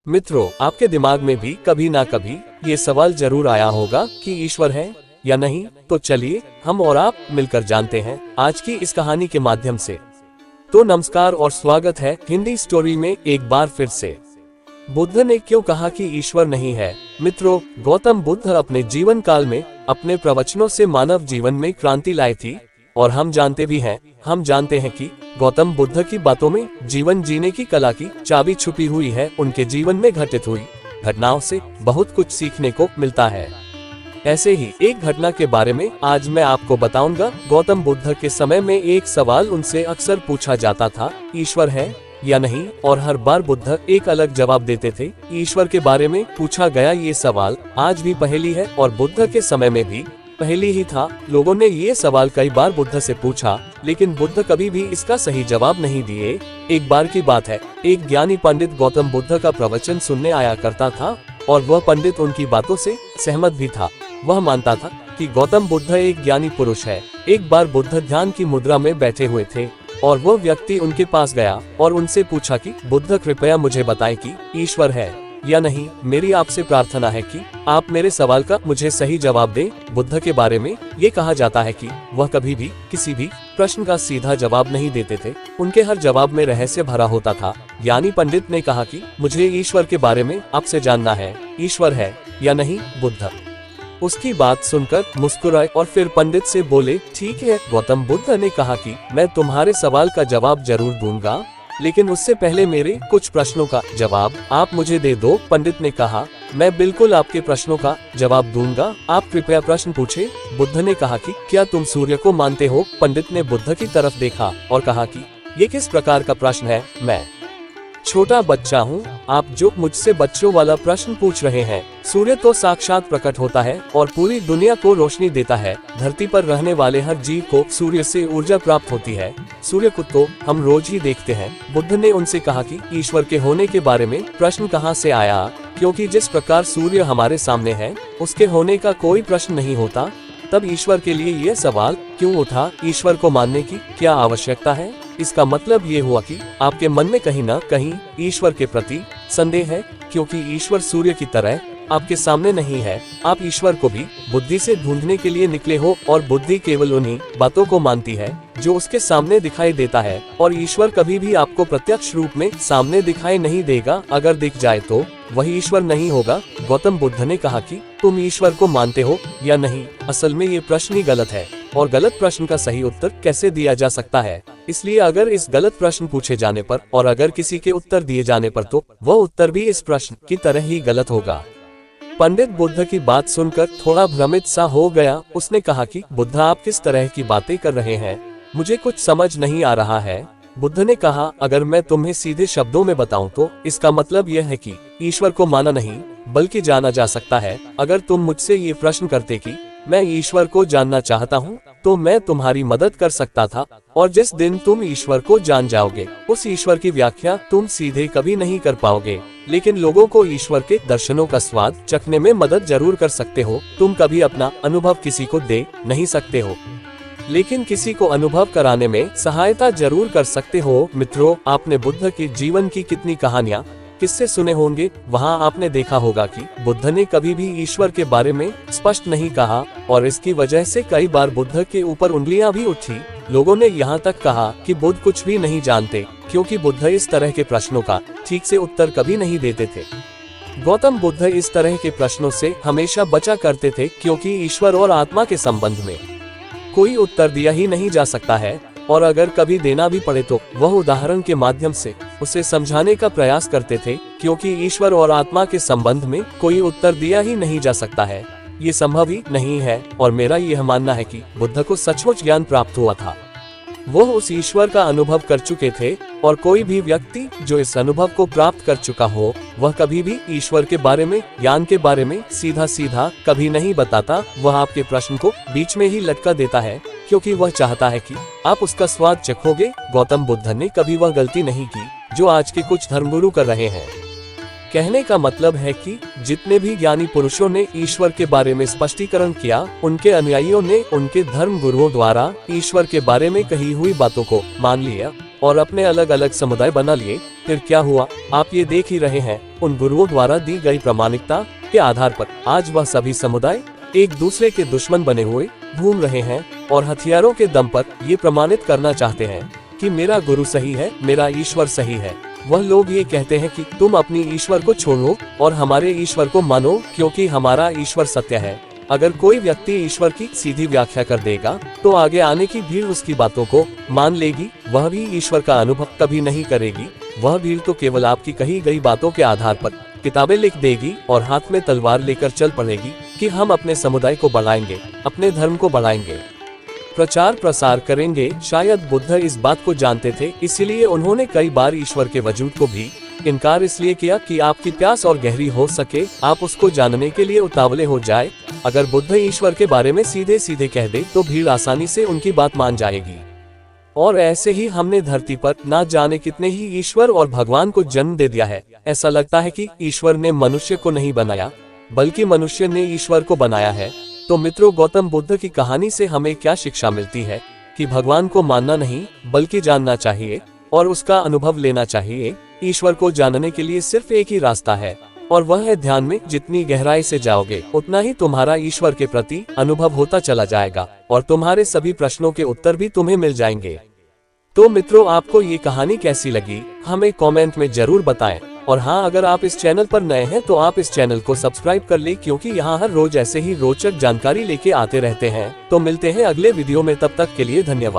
मित्रों, आपके दिमाग में भी कभी ना कभी ये सवाल जरूर आया होगा कि ईश्वर है या नहीं। तो चलिए हम और आप मिलकर जानते हैं आज की इस कहानी के माध्यम से। तो नमस्कार और स्वागत है हिंदी स्टोरी में एक बार फिर से। बुद्ध ने क्यों कहा कि ईश्वर नहीं है? मित्रों, गौतम बुद्ध अपने जीवन काल में अपने प्रवचनों से मानव जीवन में क्रांति लाई थी और हम जानते हैं कि गौतम बुद्ध की बातों में जीवन जीने की कला की चाबी छुपी हुई है। उनके जीवन में घटित हुई घटनाओं से बहुत कुछ सीखने को मिलता है। ऐसे ही एक घटना के बारे में आज मैं आपको बताऊंगा। गौतम बुद्ध के समय में एक सवाल उनसे अक्सर पूछा जाता था, ईश्वर है या नहीं, और हर बार बुद्ध एक अलग जवाब देते थे। ईश्वर के बारे में पूछा गया ये सवाल आज भी पहेली है और बुद्ध के समय में भी पहेली ही था। लोगों ने ये सवाल कई बार बुद्ध से पूछा, लेकिन बुद्ध कभी भी इसका सही जवाब नहीं दिए। एक बार की बात है, एक ज्ञानी पंडित गौतम बुद्ध का प्रवचन सुनने आया करता था और वह पंडित उनकी बातों से सहमत भी था। वह मानता था कि गौतम बुद्ध एक ज्ञानी पुरुष है। एक बार बुद्ध ध्यान की मुद्रा में बैठे हुए थे और वह व्यक्ति उनके पास गया और उनसे पूछा कि बुद्ध, कृपया मुझे बताएं कि ईश्वर है या नहीं। मेरी आपसे प्रार्थना है कि आप मेरे सवाल का मुझे सही जवाब दें। बुद्ध के बारे में ये कहा जाता है कि वह कभी भी किसी भी प्रश्न का सीधा जवाब नहीं देते थे। उनके हर जवाब में रहस्य भरा होता था। ज्ञानी पंडित ने कहा कि मुझे ईश्वर के बारे में आपसे जानना है, ईश्वर है या नहीं? बुद्ध उसकी बात सुनकर मुस्कुराए और फिर पंडित से बोले, ठीक है। गौतम बुद्ध ने कहा कि मैं तुम्हारे सवाल का जवाब जरूर दूंगा, लेकिन उससे पहले मेरे कुछ प्रश्नों का जवाब आप मुझे दे दो। पंडित ने कहा, मैं बिल्कुल आपके प्रश्नों का जवाब दूंगा, आप कृपया प्रश्न पूछे। बुद्ध ने कहा कि क्या तुम सूर्य को मानते हो? पंडित ने बुद्ध की तरफ देखा और कहा कि ये किस प्रकार का प्रश्न है? मैं छोटा बच्चा हूँ, आप जो मुझसे बच्चों वाला प्रश्न पूछ रहे हैं। सूर्य तो साक्षात प्रकट होता है और पूरी दुनिया को रोशनी देता है। धरती पर रहने वाले हर जीव को सूर्य से ऊर्जा प्राप्त होती है। सूर्य को तो हम रोज ही देखते हैं। बुद्ध ने उनसे कहा कि ईश्वर के होने के बारे में प्रश्न कहाँ से आया? क्योंकि जिस प्रकार सूर्य हमारे सामने है, उसके होने का कोई प्रश्न नहीं होता। तब ईश्वर के लिए यह सवाल क्यों उठा? ईश्वर को मानने की क्या आवश्यकता है? इसका मतलब ये हुआ कि आपके मन में कहीं न कहीं ईश्वर के प्रति संदेह है, क्योंकि ईश्वर सूर्य की तरह आपके सामने नहीं है। आप ईश्वर को भी बुद्धि से ढूंढने के लिए निकले हो और बुद्धि केवल उन्हीं बातों को मानती है जो उसके सामने दिखाई देता है, और ईश्वर कभी भी आपको प्रत्यक्ष रूप में सामने दिखाई नहीं देगा। अगर दिख जाए तो वही ईश्वर नहीं होगा। गौतम बुद्ध ने कहा कि तुम ईश्वर को मानते हो या नहीं? असल में ये प्रश्न ही गलत है और गलत प्रश्न का सही उत्तर कैसे दिया जा सकता है? इसलिए अगर इस गलत प्रश्न पूछे जाने पर और अगर किसी के उत्तर दिए जाने पर तो वह उत्तर भी इस प्रश्न की तरह ही गलत होगा। पंडित बुद्ध की बात सुनकर थोड़ा भ्रमित सा हो गया। उसने कहा कि बुद्ध, आप किस तरह की बातें कर रहे हैं? मुझे कुछ समझ नहीं आ रहा है। बुद्ध ने कहा, अगर मैं तुम्हें सीधे शब्दों में बताऊं तो इसका मतलब यह है कि ईश्वर को माना नहीं बल्कि जाना जा सकता है। अगर तुम मुझसे ये प्रश्न करते कि मैं ईश्वर को जानना चाहता हूँ, तो मैं तुम्हारी मदद कर सकता था, और जिस दिन तुम ईश्वर को जान जाओगे उस ईश्वर की व्याख्या तुम सीधे कभी नहीं कर पाओगे। लेकिन लोगों को ईश्वर के दर्शनों का स्वाद चखने में मदद जरूर कर सकते हो। तुम कभी अपना अनुभव किसी को दे नहीं सकते हो, लेकिन किसी को अनुभव कराने में सहायता जरूर कर सकते हो। मित्रों, आपने बुद्ध के जीवन की कितनी कहानियाँ, किससे सुने होंगे। वहाँ आपने देखा होगा कि बुद्ध ने कभी भी ईश्वर के बारे में स्पष्ट नहीं कहा और इसकी वजह से कई बार बुद्ध के ऊपर उंगलियां भी उठी। लोगों ने यहाँ तक कहा कि बुद्ध कुछ भी नहीं जानते, क्योंकि बुद्ध इस तरह के प्रश्नों का ठीक से उत्तर कभी नहीं देते थे। गौतम बुद्ध इस तरह के प्रश्नों से हमेशा बचा करते थे, क्योंकि ईश्वर और आत्मा के संबंध में कोई उत्तर दिया ही नहीं जा सकता है, और अगर कभी देना भी पड़े तो वह उदाहरण के माध्यम से उसे समझाने का प्रयास करते थे, क्योंकि ईश्वर और आत्मा के संबंध में कोई उत्तर दिया ही नहीं जा सकता है। ये संभव ही नहीं है। और मेरा यह मानना है कि बुद्ध को सचमुच ज्ञान प्राप्त हुआ था। वो उस ईश्वर का अनुभव कर चुके थे, और कोई भी व्यक्ति जो इस अनुभव को प्राप्त कर चुका हो, वह कभी भी ईश्वर के बारे में, ज्ञान के बारे में सीधा सीधा कभी नहीं बताता। वह आपके प्रश्न को बीच में ही लटका देता है, क्योंकि वह चाहता है कि आप उसका स्वाद चखोगे। गौतम बुद्ध ने कभी वह गलती नहीं की जो आज के कुछ धर्मगुरु कर रहे हैं। कहने का मतलब है कि जितने भी ज्ञानी पुरुषों ने ईश्वर के बारे में स्पष्टीकरण किया, उनके अनुयायियों ने उनके धर्म गुरुओं द्वारा ईश्वर के बारे में कही हुई बातों को मान लिया और अपने अलग अलग समुदाय बना लिए। फिर क्या हुआ, आप ये देख ही रहे हैं। उन गुरुओं द्वारा दी गई प्रामाणिकता के आधार पर आज वह सभी समुदाय एक दूसरे के दुश्मन बने हुए घूम रहे हैं और हथियारों के दम पर ये प्रमाणित करना चाहते हैं कि मेरा गुरु सही है, मेरा ईश्वर सही है। वह लोग ये कहते हैं कि तुम अपनी ईश्वर को छोड़ो और हमारे ईश्वर को मानो, क्योंकि हमारा ईश्वर सत्य है। अगर कोई व्यक्ति ईश्वर की सीधी व्याख्या कर देगा तो आगे आने की भीड़ उसकी बातों को मान लेगी। वह भी ईश्वर का अनुभव कभी नहीं करेगी। वह भीड़ तो केवल आपकी कही गई बातों के आधार पर किताबें लिख देगी और हाथ में तलवार लेकर चल पड़ेगी कि हम अपने समुदाय को बढ़ाएंगे, अपने धर्म को बढ़ाएंगे, प्रचार प्रसार करेंगे। शायद बुद्ध इस बात को जानते थे, इसीलिए उन्होंने कई बार ईश्वर के वजूद को भी इनकार इसलिए किया कि आपकी प्यास और गहरी हो सके, आप उसको जानने के लिए उतावले हो जाए। अगर बुद्ध ईश्वर के बारे में सीधे सीधे कह दे तो भीड़ आसानी से उनकी बात मान जाएगी। और ऐसे ही हमने धरती पर ना जाने कितने ही ईश्वर और भगवान को जन्म दे दिया है। ऐसा लगता है कि ईश्वर ने मनुष्य को नहीं बनाया, बल्कि मनुष्य ने ईश्वर को बनाया है। तो मित्रों, गौतम बुद्ध की कहानी से हमें क्या शिक्षा मिलती है कि भगवान को मानना नहीं बल्कि जानना चाहिए और उसका अनुभव लेना चाहिए। ईश्वर को जानने के लिए सिर्फ एक ही रास्ता है और वह है ध्यान में। जितनी गहराई से जाओगे उतना ही तुम्हारा ईश्वर के प्रति अनुभव होता चला जाएगा और तुम्हारे सभी प्रश्नों के उत्तर भी तुम्हें मिल जाएंगे। तो मित्रों, आपको ये कहानी कैसी लगी हमें कमेंट में जरूर बताएं। और हाँ, अगर आप इस चैनल पर नए हैं तो आप इस चैनल को सब्सक्राइब कर लें, क्योंकि यहाँ हर रोज ऐसे ही रोचक जानकारी लेके आते रहते हैं। तो मिलते हैं अगले वीडियो में, तब तक के लिए धन्यवाद।